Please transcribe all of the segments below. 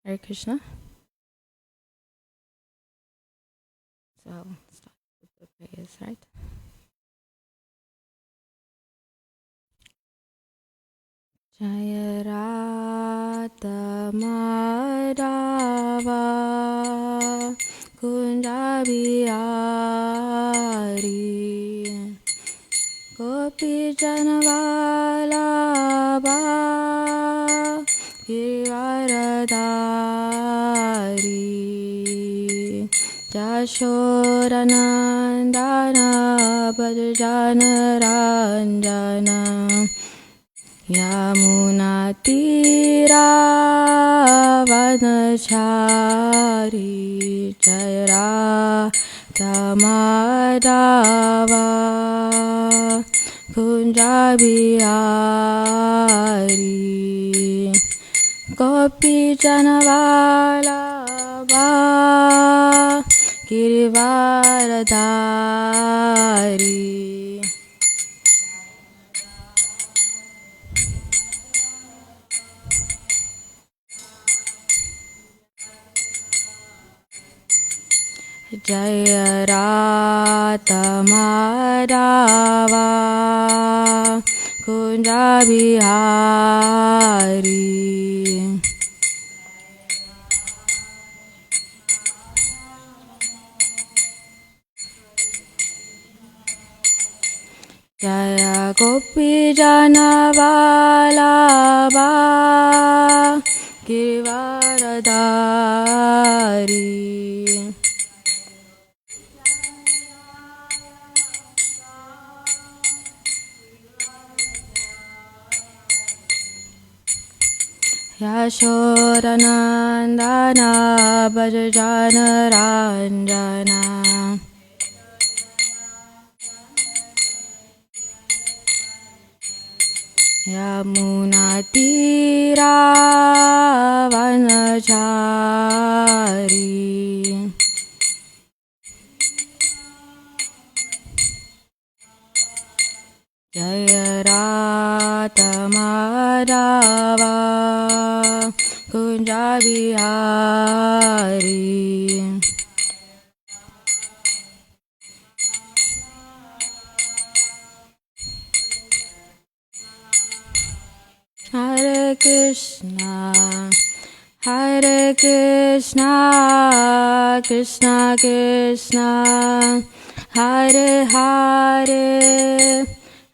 Hare Krishna. So I'll start with the prayers, right? Jaya Rata Madhava Kunjabihari Gopi Janavalabha Girivaradari Jashodanandana Bhajanaranjana Yamunatiravanachari Jaya Tamadava Kunjabihari Gopi Janavalabha Girivaradari Jaya Rata Madhava Kunjabihari Jaya Gopi Janavalabha Girivaradari Yashodanandana Bhajanaranjana Yamunatiravanachari Jaya Rata Madhava Kunjabihari Hare Krishna Hare Krishna Krishna Krishna Hare Hare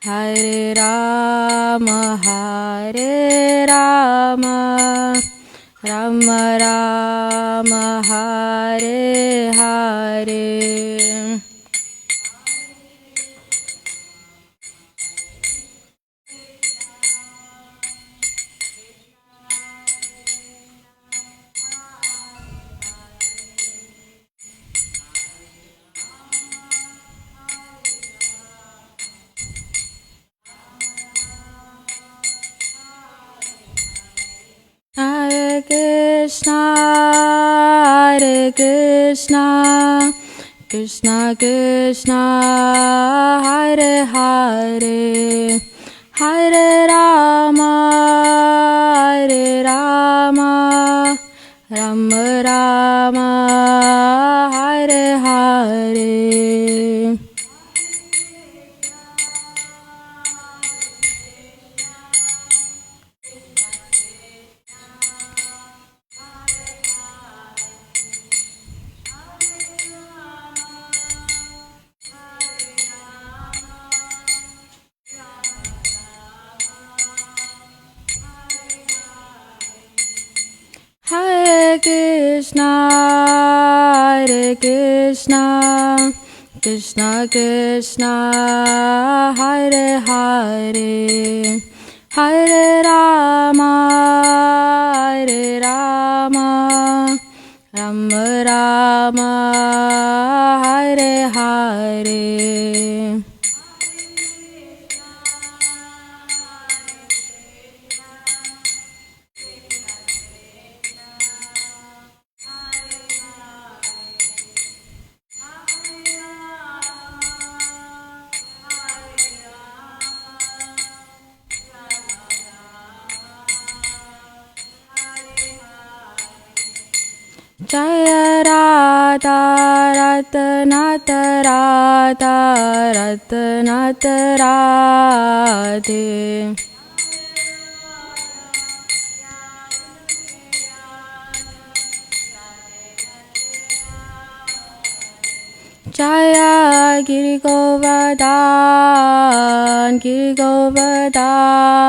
Hare Rama Hare Rama Rama Rama Hare Hare Hare Krishna, Hare Krishna, Krishna Krishna, Hare Hare, Hare Rama, Hare Rama, Rama Rama, Hare Hare. Hare Krishna, Hare Krishna, Krishna Krishna, Hare Hare, Hare Rama, Hare Rama, Rama Rama, Hare Hare. Jaya Radha Ratnata Radha Ratnata Radhe. Jaya Giri Govardhan, Giri Govardhan,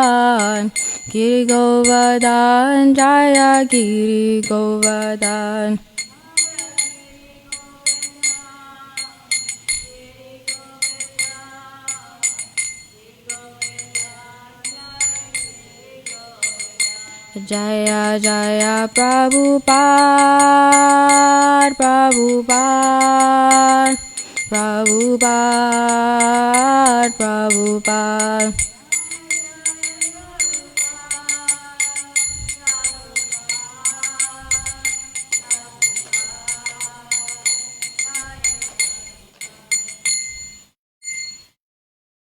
Giri Govardhan, Jaya Giri Govardhan. Jaya Jaya Prabhupada, Prabhupada, Prabhupada, Prabhupada.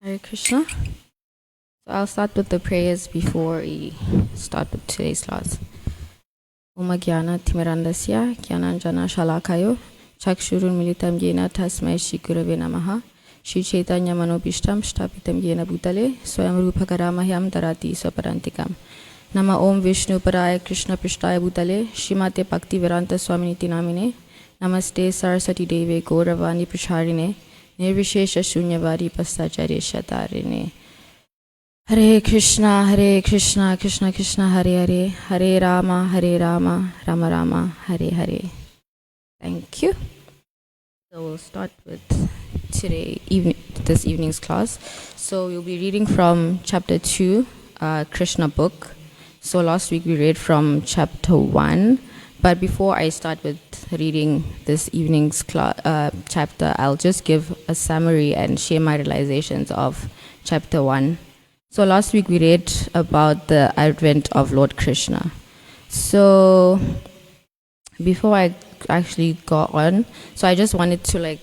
Hare Krishna. So I'll start with the prayers before we start with today's class. Om Jnana Timirandasya Jnananjana Shalakayo Chakshurun Militam Yena Tasmai Shri Gurave Namaha Shri Chaitanya Manobishtam Shtapitam Yena Bhutale Swayam Rupa Karamahyam Darati Swaparantikam Nama Om Vishnu Paraya Krishna Prishtaya Bhutale Shrimate Bhakti Vedanta Swaminiti Namine Namaste Saraswati Deve Gauravani Pracharine Nirvishesha Shunyavadi Pasacharya Shatarine. Hare Krishna, Krishna Krishna, Hare Hare, Hare Rama, Rama Rama, Hare Hare. Thank you. So we'll start with this evening's class. So we'll be reading from chapter 2, Krishna book. So last week we read from chapter 1. But before I start with reading this evening's chapter, I'll just give a summary and share my realizations of chapter 1. So last week we read about the advent of Lord Krishna. So before I actually go on, so I just wanted to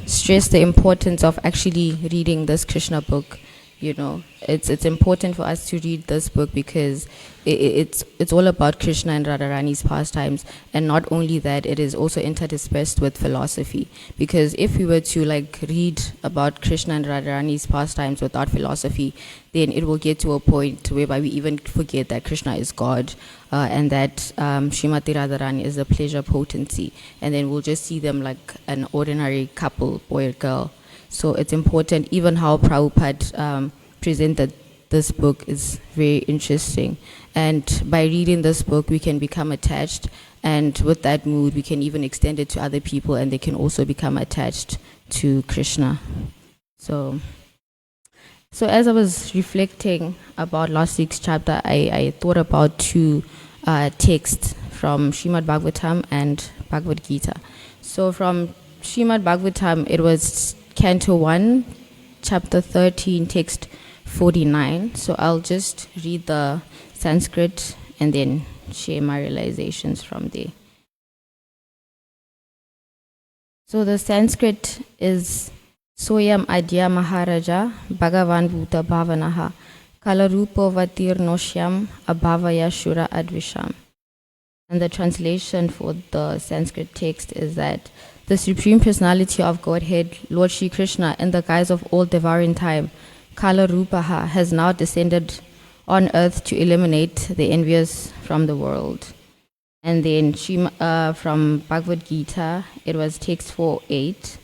stress the importance of actually reading this Krishna book. You know, it's important for us to read this book because it's all about Krishna and Radharani's pastimes, and not only that, it is also interdispersed with philosophy. Because if we were to read about Krishna and Radharani's pastimes without philosophy, then it will get to a point whereby we even forget that Krishna is God, and that Srimati Radharani is the pleasure potency, and then we'll just see them like an ordinary couple, boy or girl. So it's important. Even how Prabhupada presented this book is very interesting. And by reading this book, we can become attached. And with that mood, we can even extend it to other people, and they can also become attached to Krishna. So as I was reflecting about last week's chapter, I thought about two texts from Srimad Bhagavatam and Bhagavad Gita. So from Srimad Bhagavatam, it was Canto 1, Chapter 13, Text 49. So I'll just read the Sanskrit and then share my realizations from there. So the Sanskrit is Soyam Adya Maharaja Bhagavan Bhuta Bhavanaha Kalarupo Vatir Noshyam Abhavaya Shura Advisham. And the translation for the Sanskrit text is that the Supreme Personality of Godhead, Lord Shri Krishna, in the guise of all devouring time, Kala Rupaha, has now descended on earth to eliminate the envious from the world. And then from Bhagavad Gita, it was text 4.8.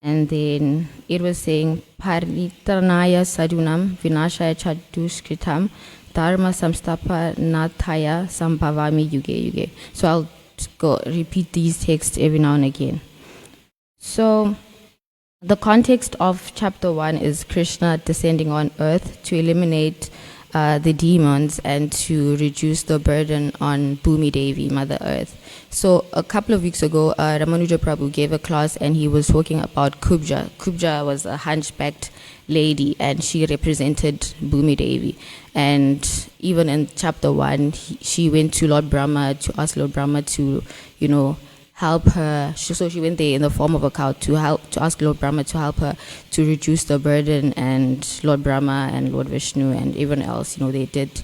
And then it was saying, Paritranaya sadunam vinashaya chaduskritam dharma samstapa nathaya sambhavami yuge yuge. So I'll go repeat these texts every now and again. So the context of chapter 1 is Krishna descending on earth to eliminate the demons and to reduce the burden on Bhumi Devi, Mother Earth. So a couple of weeks ago, Ramanuja Prabhu gave a class and he was talking about Kubja. Kubja was a hunchbacked lady and she represented Bhumi Devi. And even in chapter 1, she went to Lord Brahma to ask Lord Brahma to, help her. So she went there in the form of a cow to ask Lord Brahma to help her to reduce the burden, and Lord Brahma and Lord Vishnu and everyone else, they did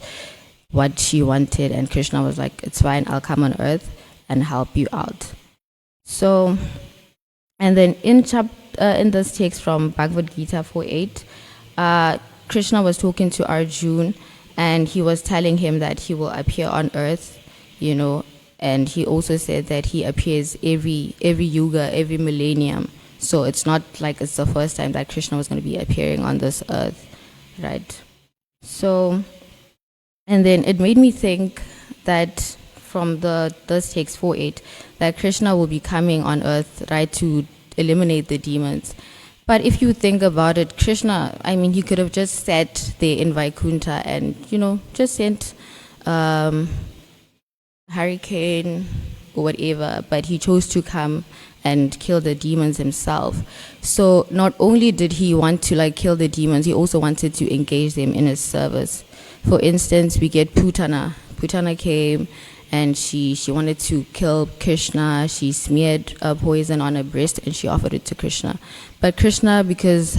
what she wanted, and Krishna was like, it's fine, I'll come on earth. and help you out. So, and then in this text from Bhagavad Gita 4:8, Krishna was talking to Arjuna, and he was telling him that he will appear on earth, and he also said that he appears every yuga, every millennium. So it's not like it's the first time that Krishna was going to be appearing on this earth, right? So, and then it made me think that from this text 4:8, that Krishna will be coming on earth, right, to eliminate the demons. But if you think about it, Krishna, he could have just sat there in Vaikuntha and, just sent hurricane or whatever, but he chose to come and kill the demons himself. So not only did he want to kill the demons, he also wanted to engage them in his service. For instance, we get Putana. Putana came and she wanted to kill Krishna. She smeared poison on her breast and she offered it to Krishna. But Krishna, because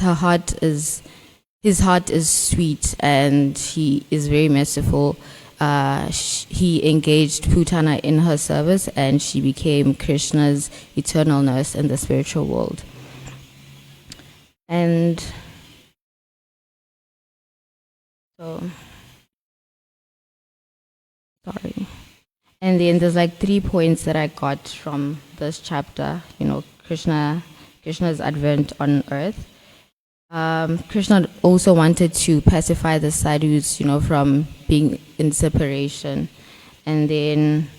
his heart is sweet and he is very merciful, he engaged Putana in her service and she became Krishna's eternal nurse in the spiritual world. And so, sorry. And then there's 3 points that I got from this chapter, Krishna's advent on earth. Krishna also wanted to pacify the sadhus, from being in separation. And then,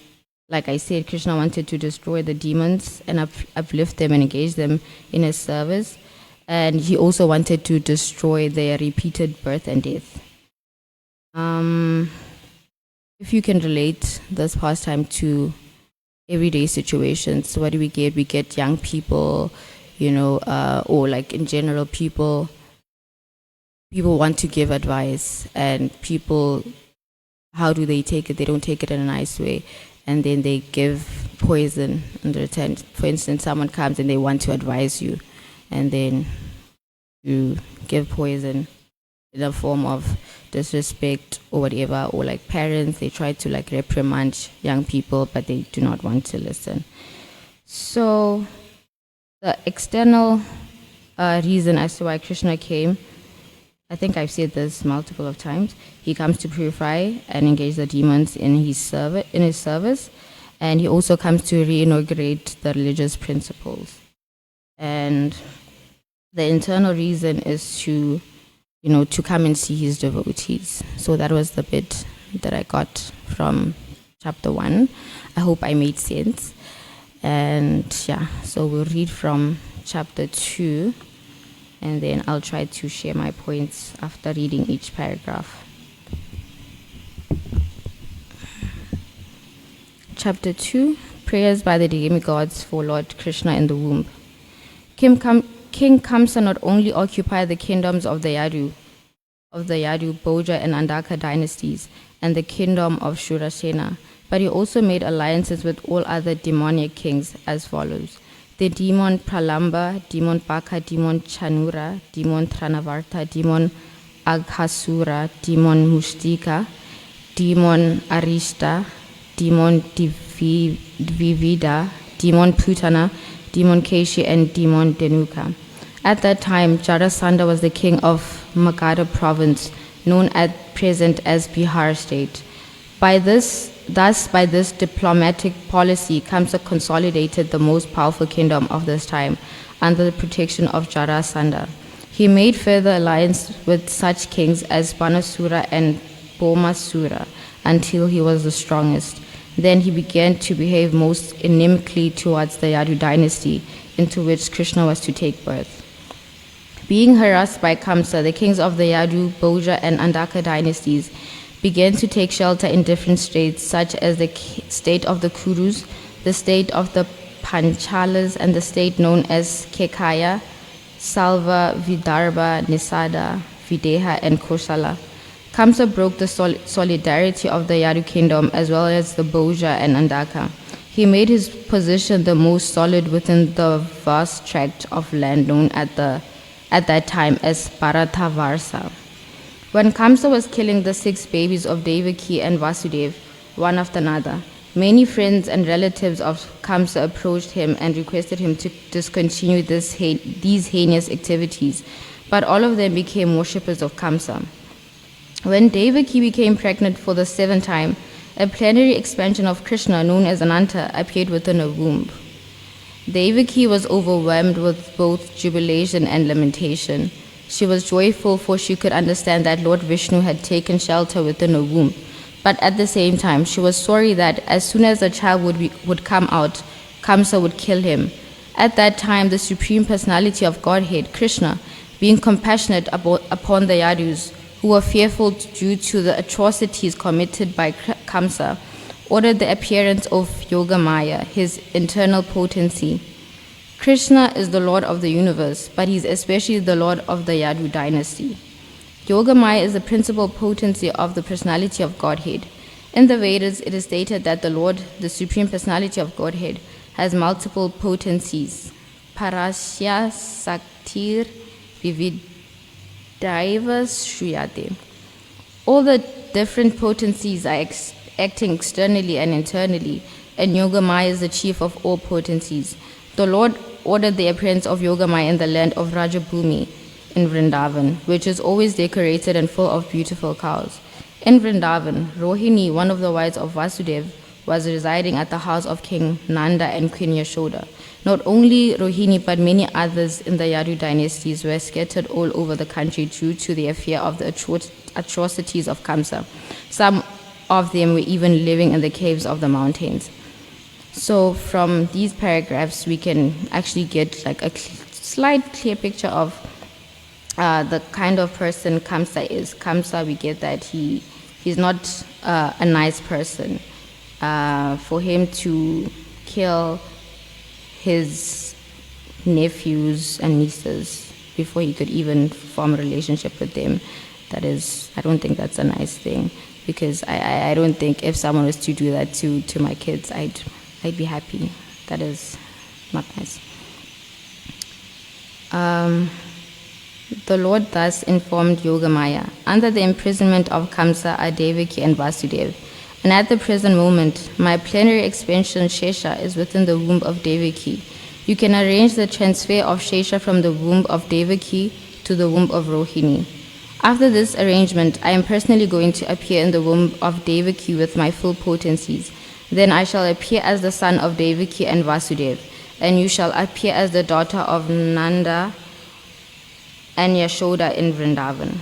like I said, Krishna wanted to destroy the demons and uplift them and engage them in his service. And he also wanted to destroy their repeated birth and death. If you can relate this pastime to everyday situations, what do we get? We get young people, or in general, people want to give advice, and people, how do they take it? They don't take it in a nice way, and then they give poison in return. For instance, someone comes and they want to advise you, and then you give poison in the form of disrespect or whatever, or parents, they try to reprimand young people, but they do not want to listen. So the external reason as to why Krishna came, I think I've said this multiple of times. He comes to purify and engage the demons in his service, and he also comes to reinaugurate the religious principles. And the internal reason is to come and see his devotees. So that was the bit that I got from chapter 1. I hope I made sense. And so we'll read from chapter 2, and then I'll try to share my points after reading each paragraph. Chapter 2, Prayers by the Demigods for Lord Krishna in the Womb. King Kamsa not only occupied the kingdoms of the Yadu, Bhoja and Andaka dynasties, and the kingdom of Shurasena, but he also made alliances with all other demonic kings as follows: the demon Pralamba, demon Baka, demon Chanura, demon Tranavarta, demon Aghasura, demon Mustika, demon Arishta, demon Dvivida, demon Putana, demon Keshi, and demon Denuka. At that time, Jarasandha was the king of Magadha province, known at present as Bihar state. By this diplomatic policy, Kamsa consolidated the most powerful kingdom of this time under the protection of Jarasandha. He made further alliance with such kings as Banasura and Bhaumasura until he was the strongest. Then he began to behave most inimically towards the Yadu dynasty, into which Krishna was to take birth. Being harassed by Kamsa, the kings of the Yadu, Bhoja, and Andaka dynasties began to take shelter in different states, such as the state of the Kurus, the state of the Panchalas, and the state known as Kekaya, Salva, Vidarbha, Nisada, Videha, and Kosala. Kamsa broke the solidarity of the Yadu kingdom as well as the Bhoja and Andaka. He made his position the most solid within the vast tract of land known at that time as Bharatavarsa. When Kamsa was killing the 6 babies of Devaki and Vasudev, one after another, Many friends and relatives of Kamsa approached him and requested him to discontinue these heinous activities, but all of them became worshippers of Kamsa. When Devaki became pregnant for the 7th time, a plenary expansion of Krishna known as Ananta appeared within her womb. Devaki was overwhelmed with both jubilation and lamentation. She was joyful, for she could understand that Lord Vishnu had taken shelter within her womb. But at the same time, she was sorry that as soon as the child would come out, Kamsa would kill him. At that time, the Supreme Personality of Godhead, Krishna, being compassionate upon the Yadus, who were fearful due to the atrocities committed by Kamsa, ordered the appearance of Yogamaya, his internal potency. Krishna is the Lord of the universe, but he is especially the Lord of the Yadu dynasty. Yogamaya is the principal potency of the personality of Godhead. In the Vedas, it is stated that the Lord, the Supreme Personality of Godhead, has multiple potencies. Parasya Saktir Vividaiva Shriyate. All the different potencies are acting externally and internally, and Yogamaya is the chief of all potencies. The Lord ordered the appearance of Yogamaya in the land of Rajabhumi in Vrindavan, which is always decorated and full of beautiful cows. In Vrindavan, Rohini, one of the wives of Vasudev, was residing at the house of King Nanda and Queen Yashoda. Not only Rohini, but many others in the Yadu dynasties were scattered all over the country due to their fear of the atrocities of Kamsa. Some of them were even living in the caves of the mountains. So from these paragraphs, we can actually get like a slight clear picture of the kind of person Kamsa is. Kamsa, we get that he's not a nice person. For him to kill his nephews and nieces before he could even form a relationship with them, that is, I don't think that's a nice thing, because I don't think if someone was to do that to my kids, I'd be happy. That is not nice. The Lord thus informed Yogamaya, under the imprisonment of Kamsa are Devaki and Vasudev, and at the present moment, my plenary expansion Shesha is within the womb of Devaki. You can arrange the transfer of Shesha from the womb of Devaki to the womb of Rohini. After this arrangement, I am personally going to appear in the womb of Devaki with my full potencies. Then I shall appear as the son of Devaki and Vasudev, and you shall appear as the daughter of Nanda and Yashoda in Vrindavan.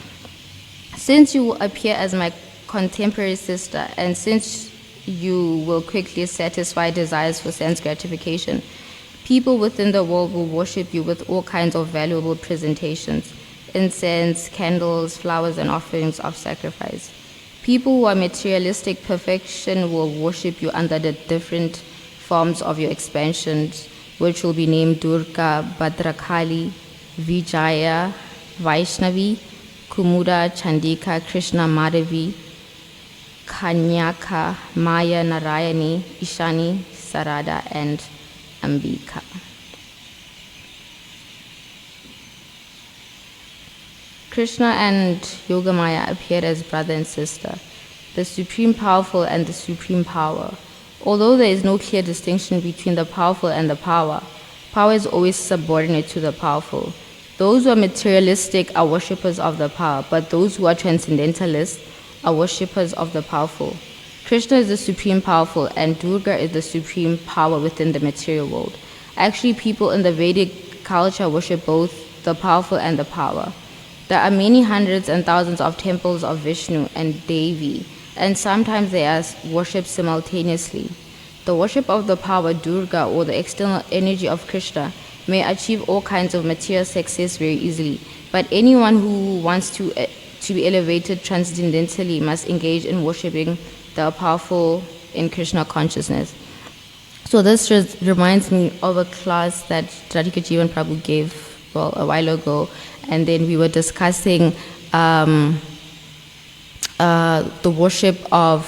Since you will appear as my contemporary sister, and since you will quickly satisfy desires for sense gratification, people within the world will worship you with all kinds of valuable presentations, incense, candles, flowers, and offerings of sacrifice. People who are materialistic perfection will worship you under the different forms of your expansions, which will be named Durga, Bhadrakali, Vijaya, Vaishnavi, Kumuda, Chandika, Krishna, Madhavi, Kanyaka, Maya, Narayani, Ishani, Sarada, and Ambika. Krishna and Yogamaya appeared as brother and sister, the Supreme Powerful and the Supreme Power. Although there is no clear distinction between the powerful and the power, power is always subordinate to the powerful. Those who are materialistic are worshippers of the power, but those who are transcendentalists are worshippers of the powerful. Krishna is the Supreme Powerful, and Durga is the Supreme Power within the material world. Actually, people in the Vedic culture worship both the powerful and the power. There are many hundreds and thousands of temples of Vishnu and Devi, and sometimes they are worshipped simultaneously. The worship of the power Durga, or the external energy of Krishna, may achieve all kinds of material success very easily, but anyone who wants to be elevated transcendentally must engage in worshipping the powerful in Krishna consciousness. So this reminds me of a class that Radhika Jivan Prabhu gave a while ago, and then we were discussing the worship of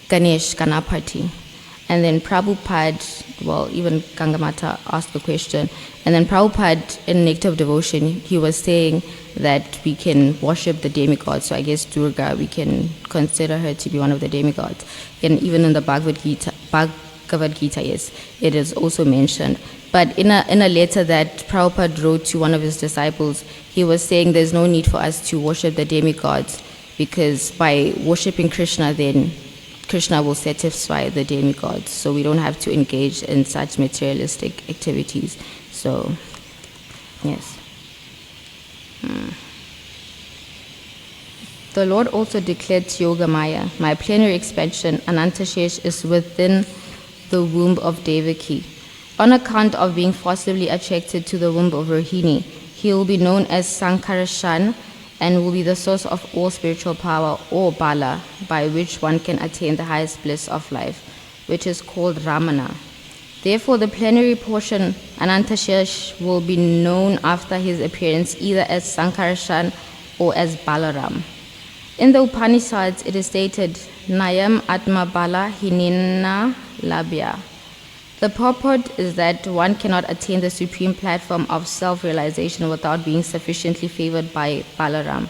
Ganesh, Ganapati. And then Prabhupada, well, even Gangamata asked the question. And then Prabhupada, in Nectar of Devotion, he was saying that we can worship the demigods. So I guess Durga, we can consider her to be one of the demigods. And even in the Bhagavad Gita, yes, it is also mentioned. But in a letter that Prabhupada wrote to one of his disciples, he was saying there's no need for us to worship the demigods, because by worshipping Krishna, then Krishna will satisfy the demigods. So we don't have to engage in such materialistic activities. So, yes. The Lord also declared to Yoga Maya, my plenary expansion, Anantashesh, is within the womb of Devaki. On account of being forcibly attracted to the womb of Rohini, he will be known as Sankarashan and will be the source of all spiritual power, or Bala, by which one can attain the highest bliss of life, which is called Ramana. Therefore, the plenary portion, Anantashesh, will be known after his appearance either as Sankarashan or as Balaram. In the Upanishads, it is stated, Nayam Atma Bala Hinena Labhya. The purport is that one cannot attain the supreme platform of self-realization without being sufficiently favored by Balaram.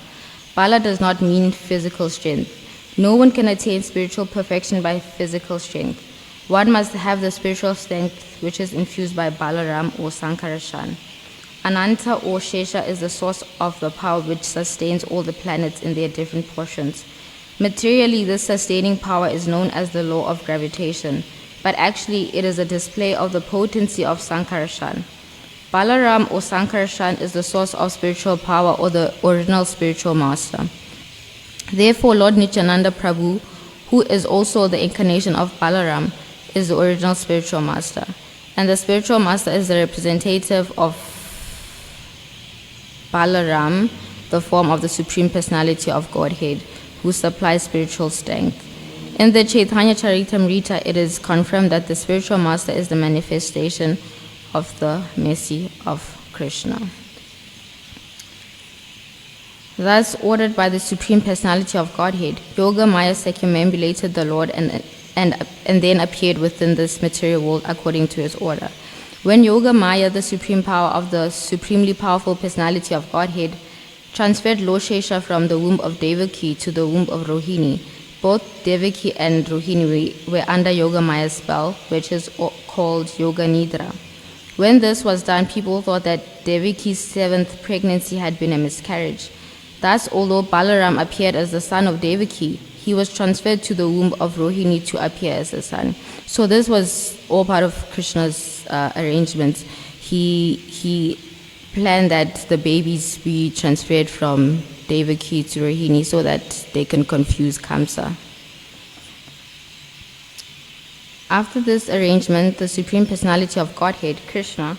Bala does not mean physical strength. No one can attain spiritual perfection by physical strength. One must have the spiritual strength which is infused by Balaram or Sankarashan. Ananta or Shesha is the source of the power which sustains all the planets in their different portions. Materially, this sustaining power is known as the law of gravitation, but actually it is a display of the potency of Sankarashan. Balaram or Sankarashan is the source of spiritual power, or the original spiritual master. Therefore, Lord Nityananda Prabhu, who is also the incarnation of Balaram, is the original spiritual master. And the spiritual master is the representative of Balaram, the form of the Supreme Personality of Godhead, who supplies spiritual strength. In the Chaitanya Charitamrita, it is confirmed that the spiritual master is the manifestation of the mercy of Krishna. Thus, ordered by the Supreme Personality of Godhead, Yoga Maya circumambulated the Lord and then appeared within this material world according to his order. When Yoga Maya, the supreme power of the supremely powerful personality of Godhead, transferred Lord Shesha from the womb of Devaki to the womb of Rohini, both Devaki and Rohini were under Yoga Maya's spell, which is called Yoga Nidra. When this was done, people thought that Devaki's 7th pregnancy had been a miscarriage. Thus, although Balaram appeared as the son of Devaki, he was transferred to the womb of Rohini to appear as the son. So this was all part of Krishna's arrangements. He planned that the babies be transferred from Devaki to Rohini so that they can confuse Kamsa. After this arrangement, the Supreme Personality of Godhead, Krishna,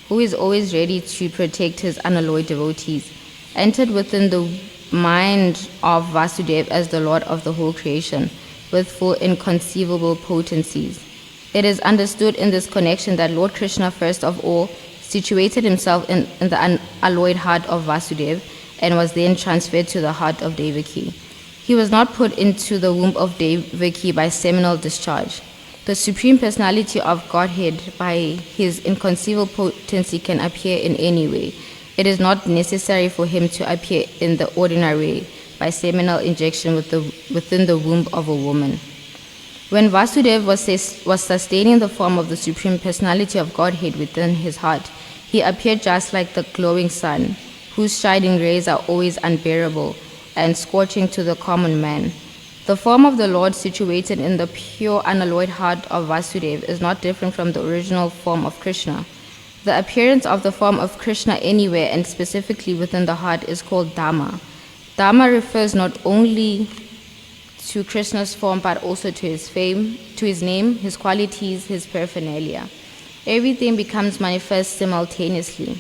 who is always ready to protect his unalloyed devotees, entered within the mind of Vasudeva as the Lord of the whole creation, with full inconceivable potencies. It is understood in this connection that Lord Krishna, first of all, situated himself in the unalloyed heart of Vasudeva and was then transferred to the heart of Devaki. He was not put into the womb of Devaki by seminal discharge. The Supreme Personality of Godhead, by his inconceivable potency, can appear in any way. It is not necessary for him to appear in the ordinary way, by seminal injection within the womb of a woman. When Vasudeva was sustaining the form of the Supreme Personality of Godhead within his heart, he appeared just like the glowing sun, whose shining rays are always unbearable and scorching to the common man. The form of the Lord situated in the pure unalloyed heart of Vasudeva is not different from the original form of Krishna. The appearance of the form of Krishna anywhere and specifically within the heart is called Dhamma. Dhamma refers not only to Krishna's form but also to his fame, to his name, his qualities, his paraphernalia. Everything becomes manifest simultaneously.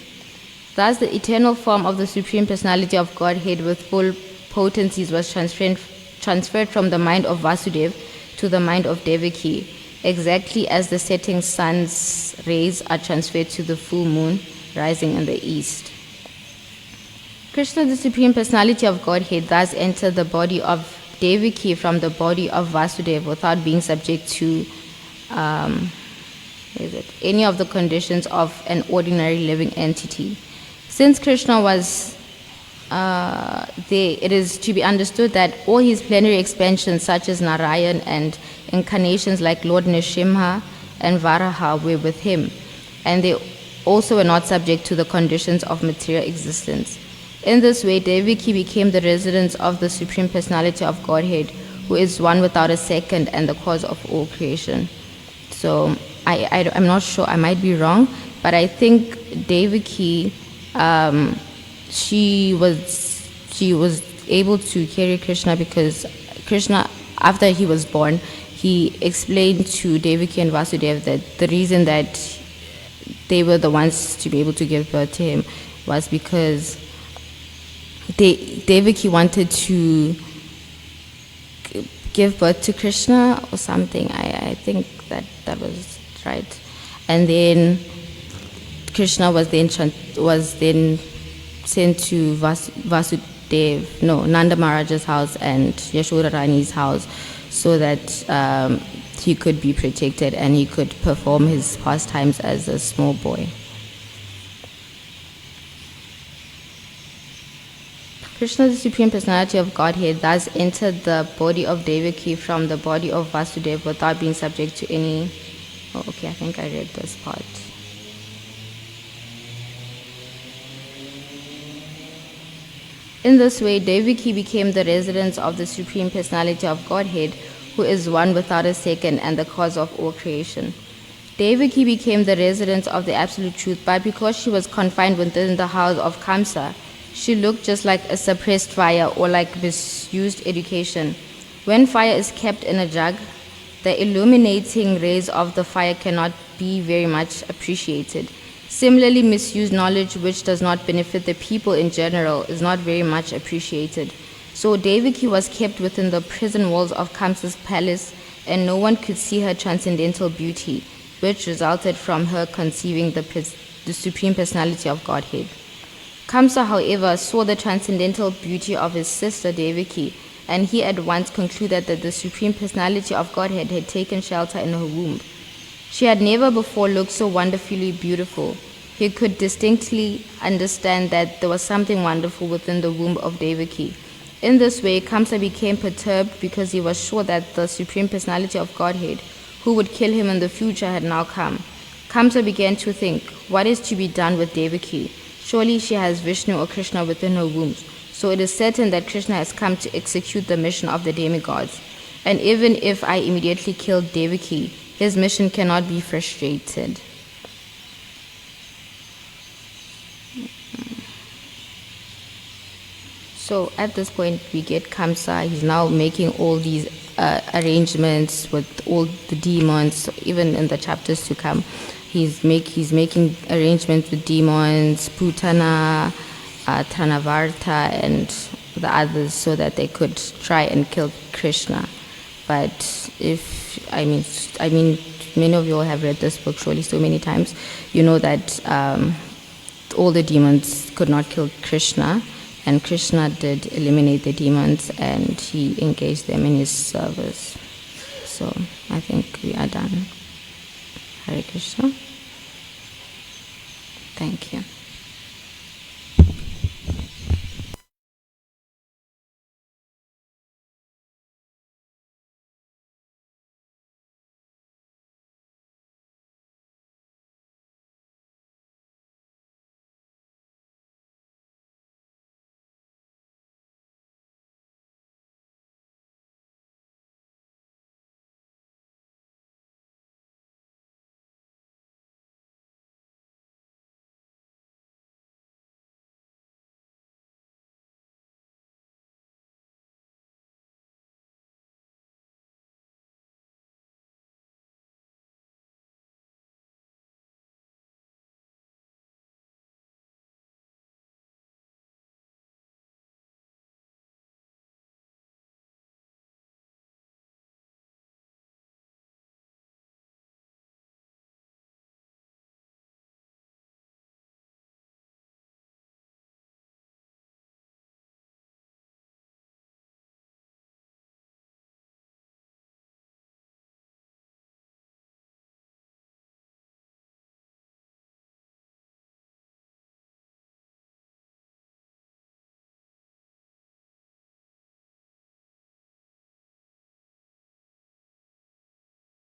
Thus, the eternal form of the Supreme Personality of Godhead with full potencies was transferred from the mind of Vasudeva to the mind of Devaki, exactly as the setting sun's rays are transferred to the full moon rising in the east. Krishna, the Supreme Personality of Godhead, thus entered the body of Devaki from the body of Vasudeva without being subject to any of the conditions of an ordinary living entity. Since Krishna was there, it is to be understood that all his plenary expansions, such as Narayan and incarnations like Lord Nrsimha and Varaha, were with him, and they also were not subject to the conditions of material existence. In this way, Devaki became the residence of the Supreme Personality of Godhead, who is one without a second and the cause of all creation. So I'm not sure, I might be wrong, but I think Devaki, she was able to carry Krishna because Krishna, after he was born, he explained to Devaki and Vasudeva that the reason that they were the ones to be able to give birth to him was because Devaki wanted to give birth to Krishna or something. I think that was right. And then Krishna was then sent to Nanda Maharaja's house and Yashoda Rani's house so that he could be protected and he could perform his pastimes as a small boy. Krishna, the Supreme Personality of Godhead, thus entered the body of Devaki from the body of Vasudeva without being subject to any... Oh, okay, I think I read this part. In this way, Devaki became the residence of the Supreme Personality of Godhead, who is one without a second and the cause of all creation. Devaki became the residence of the Absolute Truth, but because she was confined within the house of Kamsa, she looked just like a suppressed fire or like misused education. When fire is kept in a jug, the illuminating rays of the fire cannot be very much appreciated. Similarly, misused knowledge which does not benefit the people in general is not very much appreciated. So Devaki was kept within the prison walls of Kamsa's palace, and no one could see her transcendental beauty, which resulted from her conceiving the Supreme Personality of Godhead. Kamsa, however, saw the transcendental beauty of his sister Devaki, and he at once concluded that the Supreme Personality of Godhead had taken shelter in her womb. She had never before looked so wonderfully beautiful. He could distinctly understand that there was something wonderful within the womb of Devaki. In this way, Kamsa became perturbed because he was sure that the Supreme Personality of Godhead, who would kill him in the future, had now come. Kamsa began to think, what is to be done with Devaki? Surely she has Vishnu or Krishna within her womb, so it is certain that Krishna has come to execute the mission of the demigods. And even if I immediately kill Devaki, his mission cannot be frustrated. So at this point, we get Kamsa. He's now making all these arrangements with all the demons. So even in the chapters to come, he's making arrangements with demons, Putana, Tranavarta, and the others, so that they could try and kill Krishna. But many of you all have read this book surely so many times. You know that all the demons could not kill Krishna, and Krishna did eliminate the demons, and he engaged them in his service. So I think we are done. Hare Krishna. Thank you.